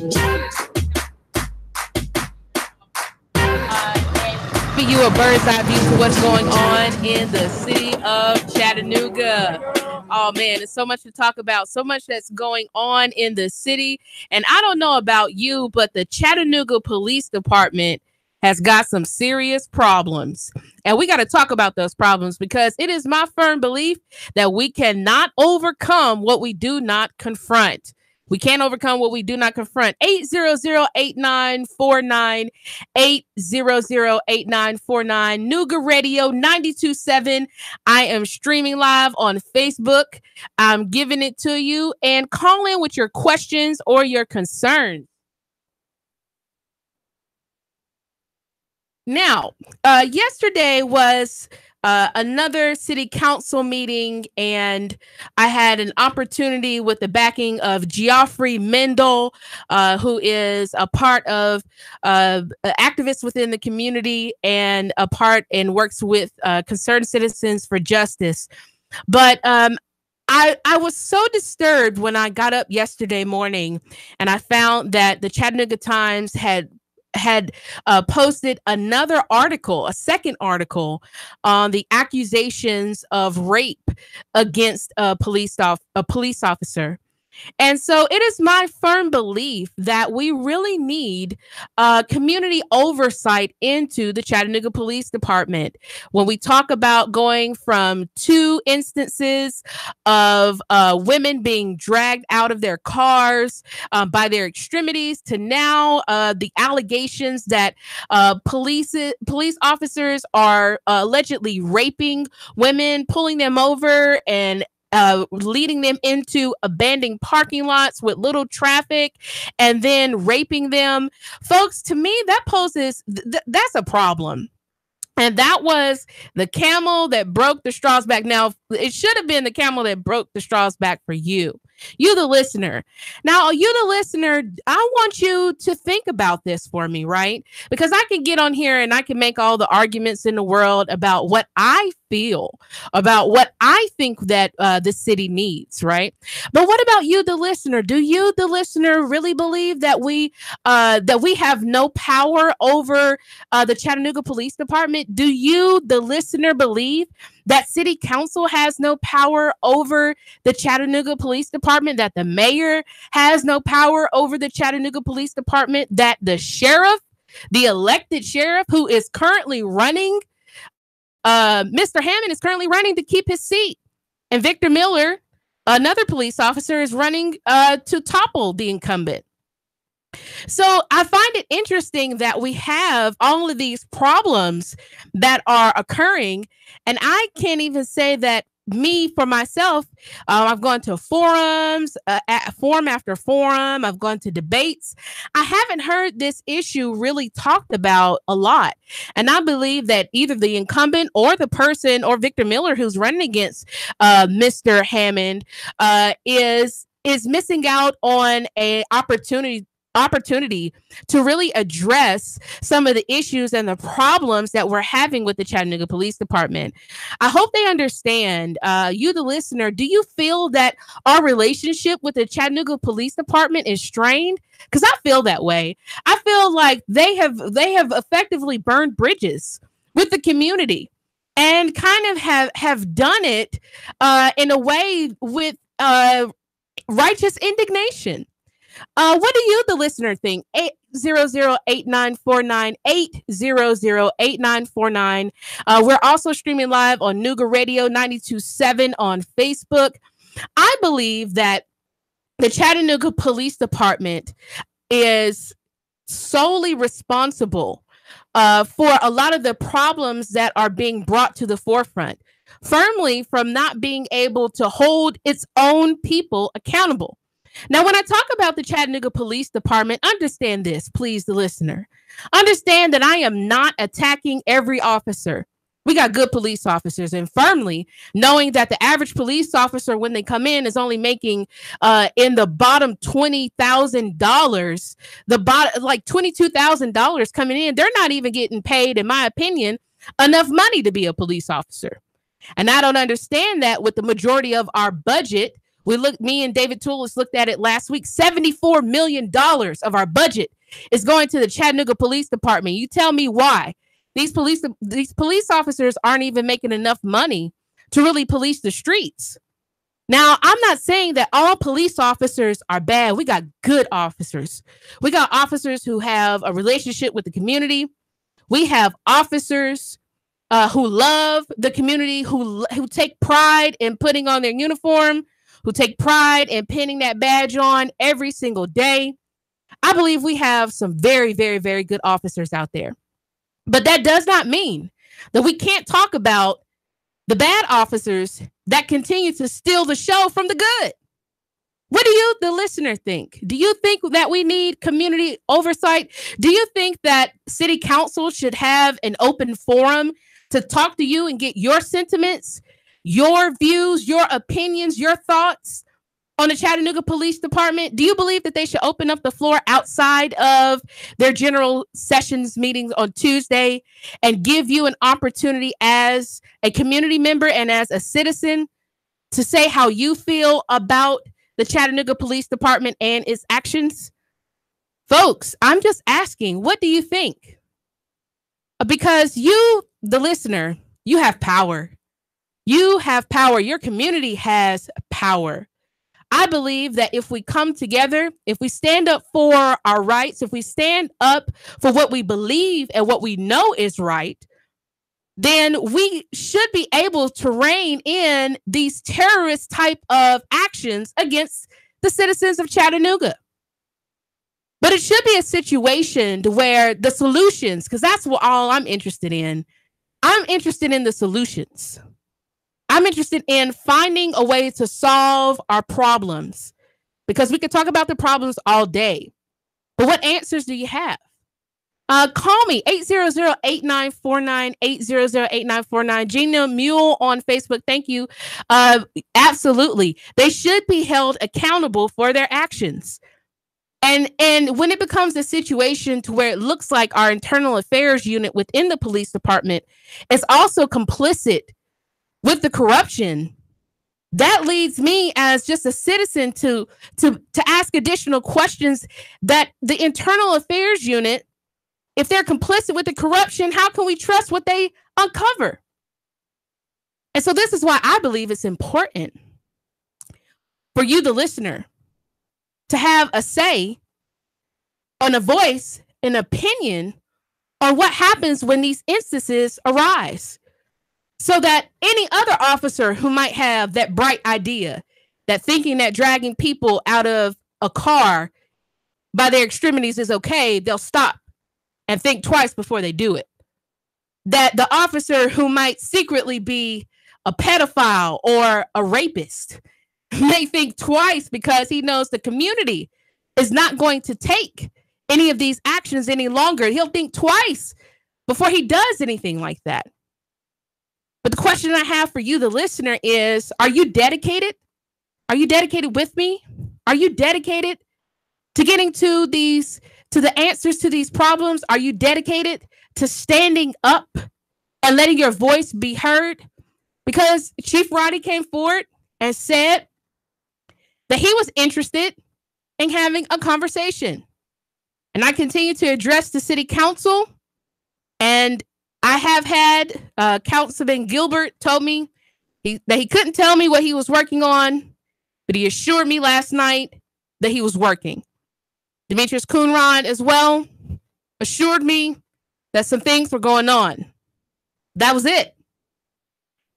Giving you a bird's eye view to what's going on in the city of Chattanooga. Oh man, there's so much to talk about, so much that's going on in the city. And I don't know about you, but the Chattanooga Police Department has got some serious problems. And we got to talk about those problems because it is my firm belief that we cannot overcome what we do not confront. We can't overcome what we do not confront. 800-8949, 800-8949, Nougat Radio 92.7. I am streaming live on Facebook. I'm giving it to you, and call in with your questions or your concerns. Now, yesterday was another city council meeting, and I had an opportunity with the backing of Geoffrey Mendel, who is a part of activists within the community and a part and works with Concerned Citizens for Justice. But I was so disturbed when I got up yesterday morning and I found that the Chattanooga Times had posted another article, a second article on the accusations of rape against a police officer. And so it is my firm belief that we really need community oversight into the Chattanooga Police Department. When we talk about going from 2 instances of women being dragged out of their cars by their extremities to now the allegations that police officers are allegedly raping women, pulling them over and leading them into abandoned parking lots with little traffic and then raping them. Folks, to me, that poses, that's a problem. And that was the camel that broke the straw's back. Now, it should have been the camel that broke the straw's back for you, the listener. Now, you, the listener, I want you to think about this for me, right? Because I can get on here and I can make all the arguments in the world about what I feel, about what I think that the city needs, right? But what about you, the listener? Do you, the listener, really believe that we have no power over the Chattanooga Police Department? Do you, the listener, believe that city council has no power over the Chattanooga Police Department, that the mayor has no power over the Chattanooga Police Department, that the sheriff, the elected sheriff who is currently running, Mr. Hammond is currently running to keep his seat, and Victor Miller, another police officer, is running to topple the incumbent. So I find it interesting that we have all of these problems that are occurring. And I can't even say that for myself, I've gone to forums, forum after forum. I've gone to debates. I haven't heard this issue really talked about a lot. And I believe that either the incumbent or the person or Victor Miller who's running against Mr. Hammond is missing out on an opportunity to really address some of the issues and the problems that we're having with the Chattanooga Police Department. I hope they understand. You, the listener, do you feel that our relationship with the Chattanooga Police Department is strained? Because I feel that way. I feel like they have effectively burned bridges with the community and kind of have done it in a way with righteous indignation. What do you, the listener, think? 800-8949, 800-8949. We're also streaming live on Nougat Radio 92.7 on Facebook. I believe that the Chattanooga Police Department is solely responsible for a lot of the problems that are being brought to the forefront, firmly from not being able to hold its own people accountable. Now, when I talk about the Chattanooga Police Department, understand this, please, the listener. Understand that I am not attacking every officer. We got good police officers, and firmly knowing that the average police officer, when they come in, is only making in the bottom $20,000, like $22,000 coming in. They're not even getting paid, in my opinion, enough money to be a police officer. And I don't understand that with the majority of our budget, Me and David Toulis looked at it last week. $74 million of our budget is going to the Chattanooga Police Department. You tell me why. These police officers aren't even making enough money to really police the streets. Now, I'm not saying that all police officers are bad. We got good officers. We got officers who have a relationship with the community. We have officers who love the community, who take pride in putting on their uniform, who take pride in pinning that badge on every single day. I believe we have some very, very, very good officers out there. But that does not mean that we can't talk about the bad officers that continue to steal the show from the good. What do you, the listener, think? Do you think that we need community oversight? Do you think that city council should have an open forum to talk to you and get your sentiments, your views, your opinions, your thoughts on the Chattanooga Police Department? Do you believe that they should open up the floor outside of their general sessions meetings on Tuesday and give you an opportunity as a community member and as a citizen to say how you feel about the Chattanooga Police Department and its actions? Folks, I'm just asking, what do you think? Because you, the listener, you have power. You have power. Your community has power. I believe that if we come together, if we stand up for our rights, if we stand up for what we believe and what we know is right, then we should be able to rein in these terrorist type of actions against the citizens of Chattanooga. But it should be a situation where the solutions, because that's what all I'm interested in. I'm interested in the solutions. I'm interested in finding a way to solve our problems, because we could talk about the problems all day. But what answers do you have? Call me 800-8949, 800-8949. Gina Mule on Facebook. Thank you. Absolutely. They should be held accountable for their actions. And when it becomes a situation to where it looks like our internal affairs unit within the police department is also complicit with the corruption, that leads me as just a citizen to ask additional questions that the internal affairs unit, if they're complicit with the corruption, how can we trust what they uncover? And so this is why I believe it's important for you, the listener, to have a say and a voice, an opinion on what happens when these instances arise, so that any other officer who might have that bright idea, that thinking that dragging people out of a car by their extremities is okay, they'll stop and think twice before they do it. That the officer who might secretly be a pedophile or a rapist may think twice because he knows the community is not going to take any of these actions any longer. He'll think twice before he does anything like that. But the question I have for you, the listener, is, are you dedicated? Are you dedicated with me? Are you dedicated to getting to the answers to these problems? Are you dedicated to standing up and letting your voice be heard? Because Chief Roddy came forward and said that he was interested in having a conversation. And I continue to address the city council, and I have had Councilman Gilbert told me that he couldn't tell me what he was working on, but he assured me last night that he was working. Demetrius Coonrod as well assured me that some things were going on. That was it.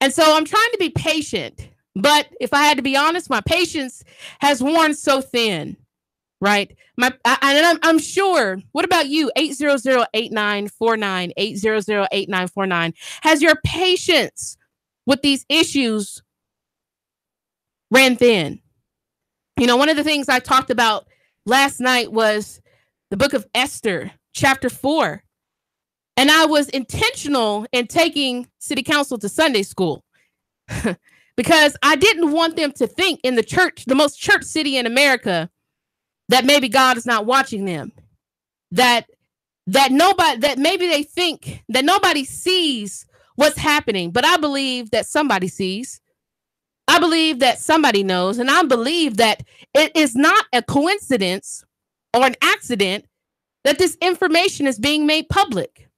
And so I'm trying to be patient, but if I had to be honest, my patience has worn so thin, right? I'm sure. What about you? 800-8949, 800-8949. Has your patience with these issues ran thin? You know, one of the things I talked about last night was the book of Esther, chapter 4. And I was intentional in taking city council to Sunday school because I didn't want them to think in the church, the most church city in America, that maybe God is not watching them, that maybe they think that nobody sees what's happening. But I believe that somebody sees. I believe that somebody knows, and I believe that it is not a coincidence or an accident that this information is being made public.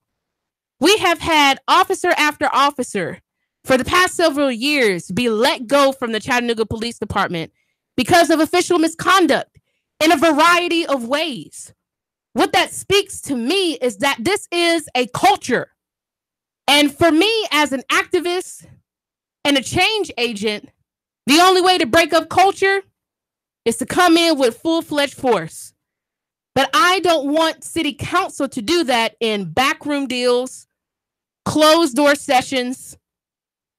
We have had officer after officer for the past several years be let go from the Chattanooga Police Department because of official misconduct in a variety of ways. What that speaks to me is that this is a culture. And for me, as an activist and a change agent, the only way to break up culture is to come in with full-fledged force. But I don't want city council to do that in backroom deals, closed door sessions,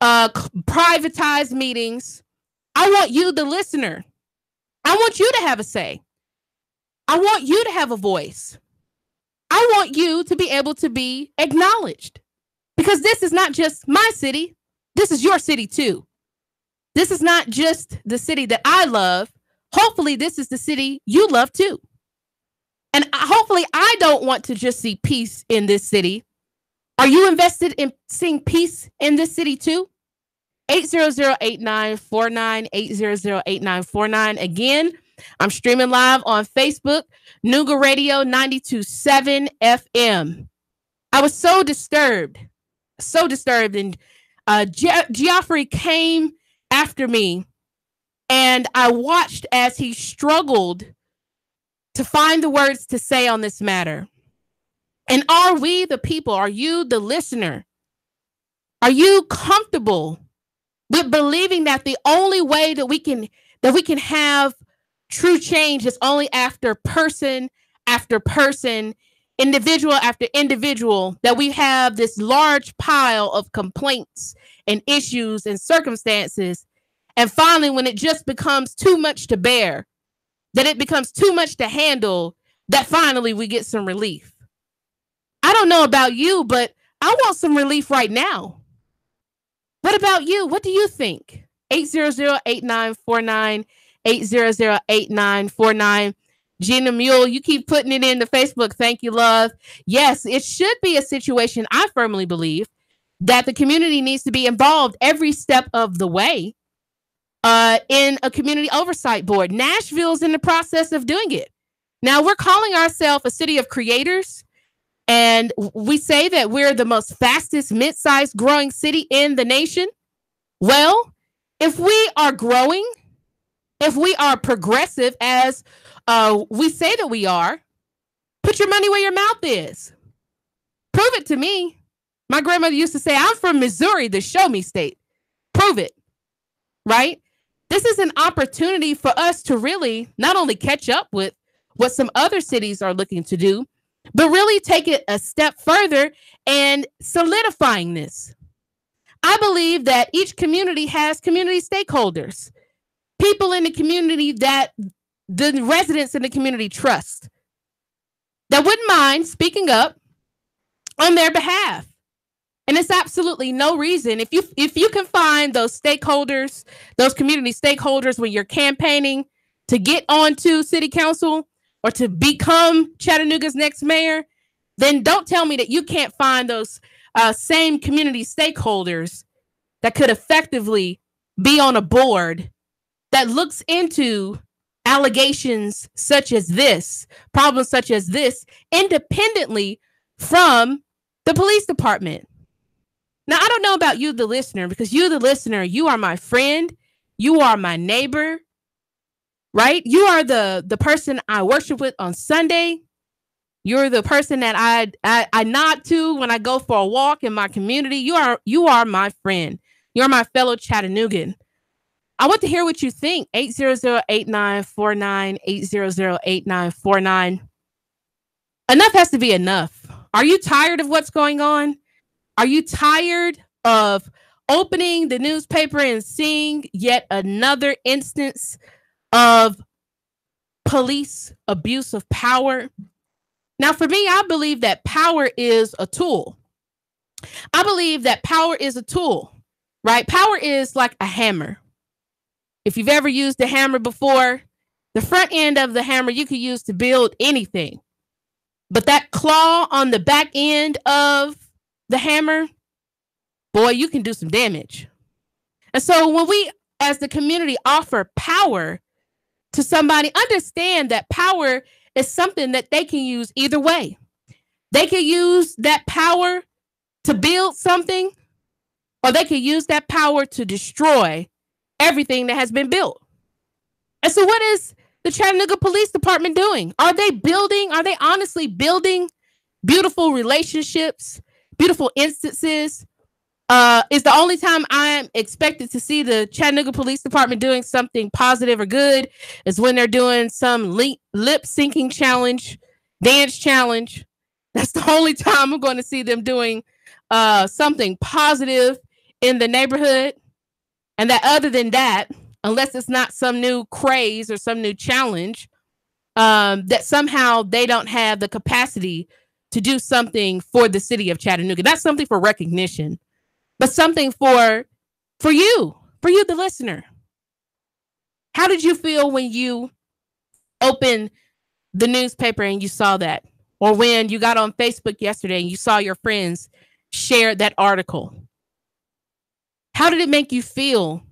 privatized meetings. I want you, the listener. I want you to have a say. I want you to have a voice. I want you to be able to be acknowledged. Because this is not just my city. This is your city too. This is not just the city that I love. Hopefully, this is the city you love too. And hopefully, I don't want to just see peace in this city. Are you invested in seeing peace in this city too? 800-8949, 800-8949. Again, I'm streaming live on Facebook, Nooga Radio 92.7 FM. I was so disturbed. And Geoffrey came after me, and I watched as he struggled to find the words to say on this matter. And are we the people? Are you the listener? Are you comfortable with believing that the only way that we can have true change is only after person after person, individual after individual, that we have this large pile of complaints and issues and circumstances, and finally, when it just becomes too much to bear, that it becomes too much to handle, that finally we get some relief? I don't know about you, but I want some relief right now. What about you? What do you think? 800-8949, 800-8949. Gina Mule, you keep putting it in the Facebook. Thank you, love. Yes, it should be a situation, I firmly believe, that the community needs to be involved every step of the way in a community oversight board. Nashville's in the process of doing it. Now, we're calling ourselves a city of creators, and we say that we're the most fastest mid-sized growing city in the nation. Well, if we are growing, if we are progressive, as we say that we are, put your money where your mouth is. Prove it to me. My grandmother used to say, I'm from Missouri, the show me state. Prove it, right? This is an opportunity for us to really not only catch up with what some other cities are looking to do, but really take it a step further and solidifying this. I believe that each community has community stakeholders, people in the community that the residents in the community trust, that wouldn't mind speaking up on their behalf. And it's absolutely no reason, if you can find those stakeholders, those community stakeholders, when you're campaigning to get onto city council or to become Chattanooga's next mayor, then don't tell me that you can't find those same community stakeholders that could effectively be on a board that looks into allegations such as this, problems such as this, independently from the police department. Now, I don't know about you, the listener, because you, the listener, you are my friend. You are my neighbor, right? You are the person I worship with on Sunday. You're the person that I nod to when I go for a walk in my community. You are my friend. You're my fellow Chattanoogan. I want to hear what you think. 800-8949, 800-8949. Enough has to be enough. Are you tired of what's going on? Are you tired of opening the newspaper and seeing yet another instance of police abuse of power? Now, for me, I believe that power is a tool. I believe that power is a tool, right? Power is like a hammer. If you've ever used a hammer before, the front end of the hammer you could use to build anything. But that claw on the back end of the hammer, boy, you can do some damage. And so when we as the community offer power to somebody, understand that power is something that they can use either way. They can use that power to build something, or they can use that power to destroy everything that has been built. And so what is the Chattanooga Police Department doing? Are they honestly building beautiful relationships, beautiful instances? Is the only time I'm expected to see the Chattanooga Police Department doing something positive or good is when they're doing some lip syncing challenge, dance challenge. That's the only time I'm going to see them doing something positive in the neighborhood. And that other than that, unless it's not some new craze or some new challenge, that somehow they don't have the capacity to do something for the city of Chattanooga. Not something for recognition, but something for you, the listener. How did you feel when you opened the newspaper and you saw that? Or when you got on Facebook yesterday and you saw your friends share that article? How did it make you feel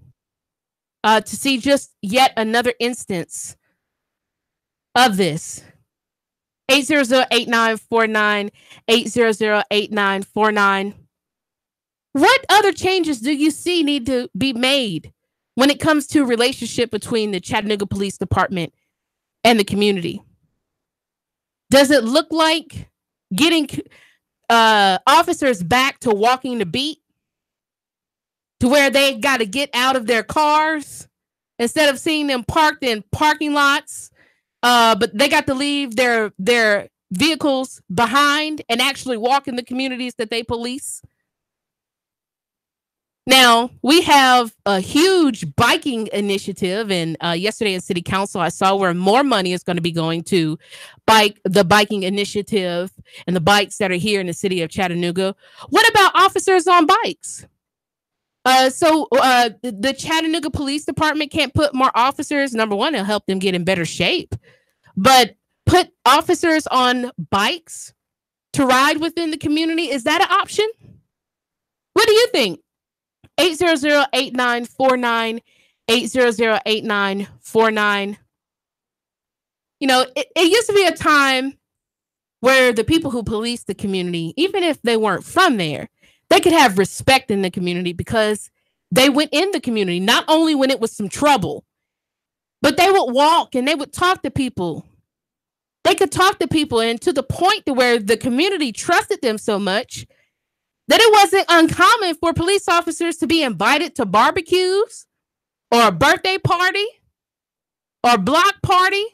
to see just yet another instance of this? 800-8949, 800-8949. What other changes do you see need to be made when it comes to relationship between the Chattanooga Police Department and the community? Does it look like getting officers back to walking the beat, to where they got to get out of their cars instead of seeing them parked in parking lots, but they got to leave their vehicles behind and actually walk in the communities that they police? Now, we have a huge biking initiative, and yesterday in City Council, I saw where more money is going to be going to the biking initiative and the bikes that are here in the city of Chattanooga. What about officers on bikes? So the Chattanooga Police Department can't put more officers. Number one, it'll help them get in better shape, but put officers on bikes to ride within the community. Is that an option? What do you think? 800-8949, 800-8949. You know, it used to be a time where the people who police the community, even if they weren't from there, they could have respect in the community because they went in the community, not only when it was some trouble, but they would walk and they would talk to people. They could talk to people, and to the point to where the community trusted them so much that it wasn't uncommon for police officers to be invited to barbecues or a birthday party or a block party,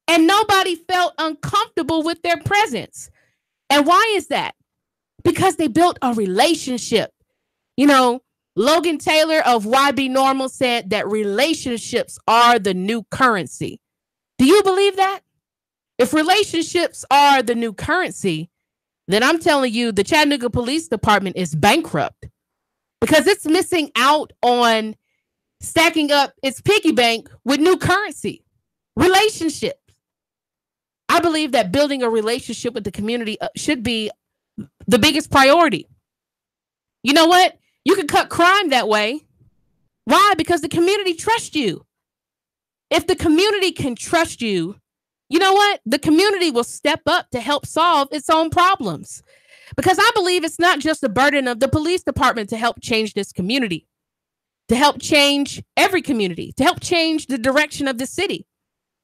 and nobody felt uncomfortable with their presence. And why is that? Because they built a relationship. You know, Logan Taylor of YB Normal said that relationships are the new currency. Do you believe that? If relationships are the new currency, then I'm telling you, the Chattanooga Police Department is bankrupt because it's missing out on stacking up its piggy bank with new currency, relationships. I believe that building a relationship with the community should be the biggest priority. You know what? You can cut crime that way. Why? Because the community trusts you. If the community can trust you, you know what? The community will step up to help solve its own problems. Because I believe it's not just the burden of the police department to help change this community, to help change every community, to help change the direction of the city.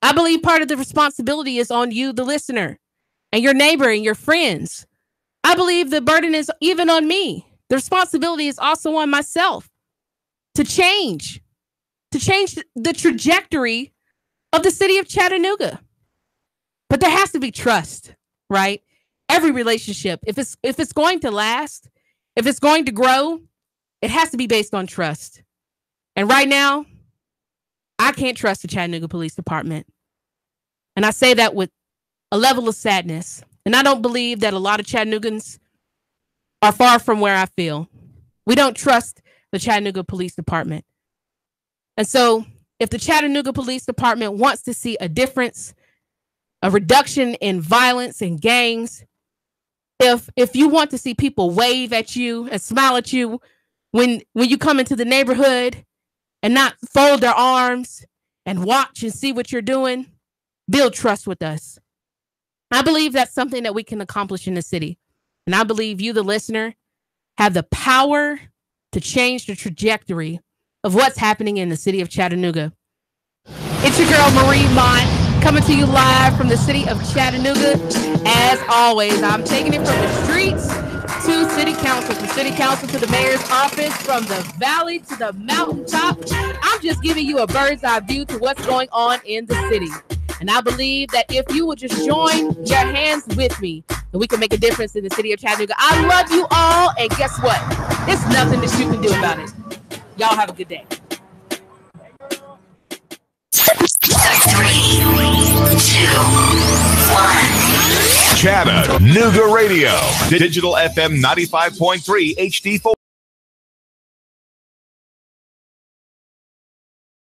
I believe part of the responsibility is on you, the listener, and your neighbor and your friends. I believe the burden is even on me. The responsibility is also on myself to change the trajectory of the city of Chattanooga. But there has to be trust, right? Every relationship, if it's going to last, if it's going to grow, it has to be based on trust. And right now, I can't trust the Chattanooga Police Department. And I say that with a level of sadness. And I don't believe that a lot of Chattanoogans are far from where I feel. We don't trust the Chattanooga Police Department. And so if the Chattanooga Police Department wants to see a difference, a reduction in violence and gangs, if you want to see people wave at you and smile at you when you come into the neighborhood, and not fold their arms and watch and see what you're doing. Build trust with us. I believe that's something that we can accomplish in the city. And I believe you, the listener, have the power to change the trajectory of what's happening in the city of Chattanooga. It's your girl, Marie Mott, coming to you live from the city of Chattanooga. As always, I'm taking it from the streets to city council, from city council to the mayor's office, from the valley to the mountaintop. I'm just giving you a bird's eye view to what's going on in the city. And I believe that if you would just join your hands with me, then we can make a difference in the city of Chattanooga. I love you all, and guess what? There's nothing that you can do about it. Y'all have a good day. 3, 2, 1. Chattanooga Radio, Digital FM 95.3 HD4.